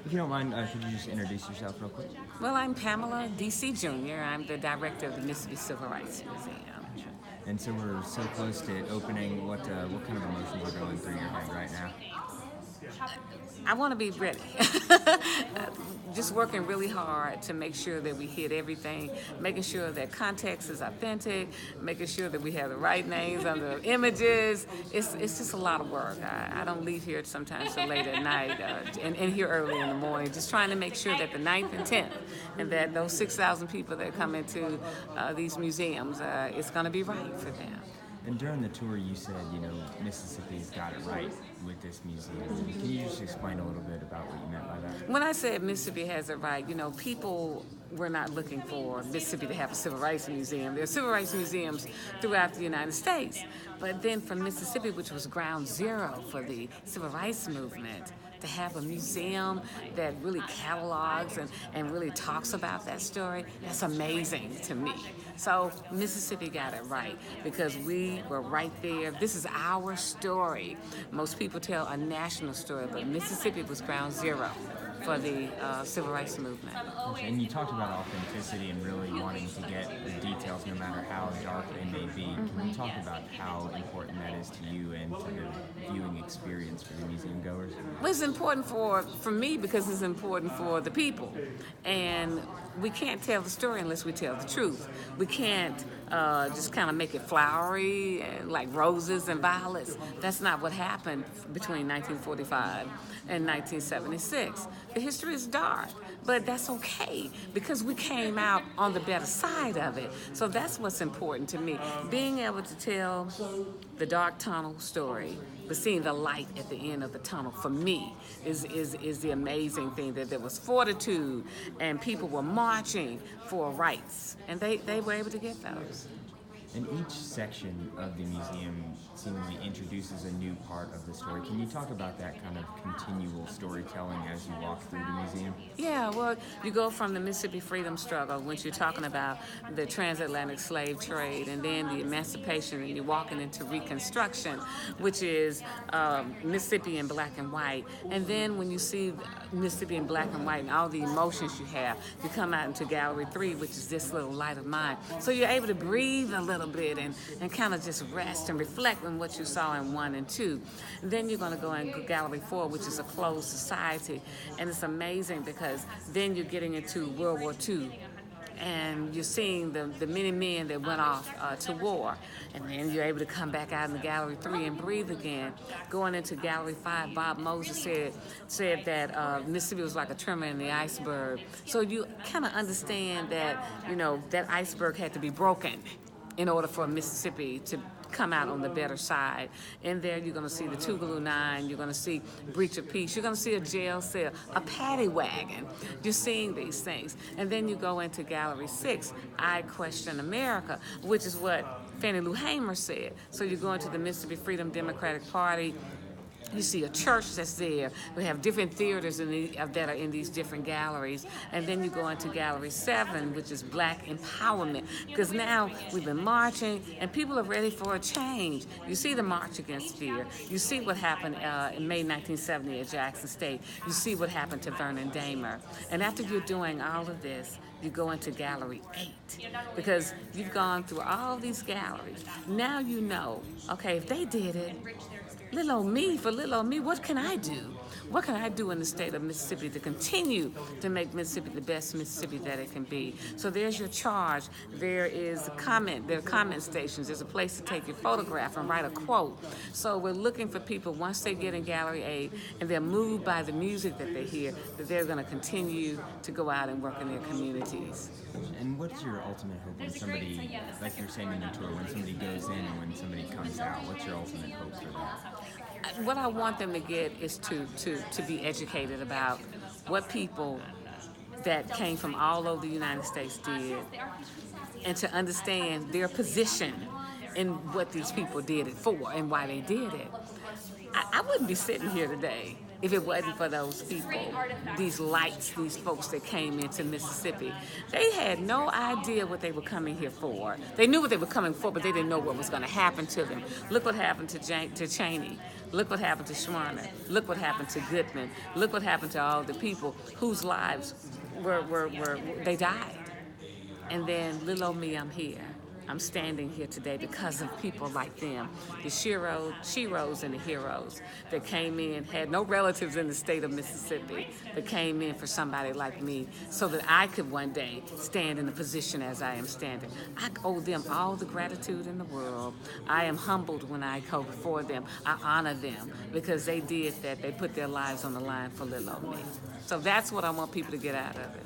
If you don't mind, could you just introduce yourself real quick? Well, I'm Pamela D.C. Jr. I'm the director of the Mississippi Civil Rights Museum. And so we're so close to opening. What kind of emotions are going through your head right now? I want to be ready. Just working really hard to make sure that we hit everything, making sure that context is authentic, making sure that we have the right names on the images. It's just a lot of work. I don't leave here sometimes so late at night and here early in the morning, just trying to make sure that the 9th and 10th and that those 6,000 people that come into these museums, it's going to be right for them. And during the tour, you said, Mississippi's got it right with this museum. Can you just explain a little bit about what you meant by that? When I said Mississippi has it right, people were not looking for Mississippi to have a civil rights museum. There are civil rights museums throughout the United States. But then for Mississippi, which was ground zero for the civil rights movement, to have a museum that really catalogs and really talks about that story, that's amazing to me. So Mississippi got it right because we were right there. This is our story. Most people tell a national story, but Mississippi was ground zero for the civil rights movement. And you talked about authenticity and really wanting to get the details no matter how dark they may be. Can you talk about how important that is to you and to the viewing experience for the museum goers? Well, it's important for me because it's important for the people. And we can't tell the story unless we tell the truth. We can't just kind of make it flowery and like roses and violets. That's not what happened between 1945 and 1976. The history is dark, but that's okay because we came out on the better side of it. So that's what's important to me. Being able to tell the dark tunnel story, but seeing the light at the end of the tunnel for me is the amazing thing, that there was fortitude and people were marching for rights, and they were able to get those. And each section of the museum seemingly introduces a new part of the story. Can you talk about that kind of continual storytelling as you walk through the museum? Yeah, well, you go from the Mississippi freedom struggle, which you're talking about the transatlantic slave trade, and then the emancipation, and you're walking into Reconstruction, which is Mississippi in black and white. And then when you see Mississippi in black and white and all the emotions you have, you come out into Gallery 3, which is this little light of mine. So you're able to breathe a little bit and kind of just rest and reflect on what you saw in 1 and 2. Then you're going to go in Gallery 4, which is a closed society, and it's amazing because then you're getting into World War II, and you're seeing the many men that went off to war, and then you're able to come back out in the Gallery 3 and breathe again. Going into Gallery 5, Bob Moses said that Mississippi was like a tremor in the iceberg. So you kind of understand that, that iceberg had to be broken in order for Mississippi to come out on the better side. In there, you're going to see the Tougaloo Nine, you're going to see Breach of Peace, you're going to see a jail cell, a paddy wagon. You're seeing these things. And then you go into Gallery 6, I Question America, which is what Fannie Lou Hamer said. So you go into the Mississippi Freedom Democratic Party. You see a church that's there. We have different theaters that are in these different galleries. And then you go into Gallery 7, which is Black Empowerment. Because now we've been marching, and people are ready for a change. You see the March Against Fear. You see what happened in May 1970 at Jackson State. You see what happened to Vernon Damer. And after you're doing all of this, you go into Gallery 8 because you've gone through all these galleries. Now you know, okay, if they did it, little old me, what can I do? What can I do in the state of Mississippi to continue to make Mississippi the best Mississippi that it can be? So there's your charge. There are comment stations. There's a place to take your photograph and write a quote. So we're looking for people, once they get in Gallery 8 and they're moved by the music that they hear, that they're going to continue to go out and work in their communities. And what's your ultimate hope when somebody, like you're saying in the tour, when somebody goes in and when somebody comes out, what's your ultimate hope for that? What I want them to get is to be educated about what people that came from all over the United States did, and to understand their position in what these people did it for and why they did it. I wouldn't be sitting here today if it wasn't for those people, these lights, these folks that came into Mississippi. They had no idea what they were coming here for. They knew what they were coming for, but they didn't know what was going to happen to them. Look what happened to Cheney. Look what happened to Schwerner. Look what happened to Goodman. Look what happened to all the people whose lives they died. And then little old me, I'm here. I'm standing here today because of people like them, the sheroes and the heroes that came in, had no relatives in the state of Mississippi, that came in for somebody like me so that I could one day stand in the position as I am standing. I owe them all the gratitude in the world. I am humbled when I go before them. I honor them because they did that. They put their lives on the line for little old me. So that's what I want people to get out of it.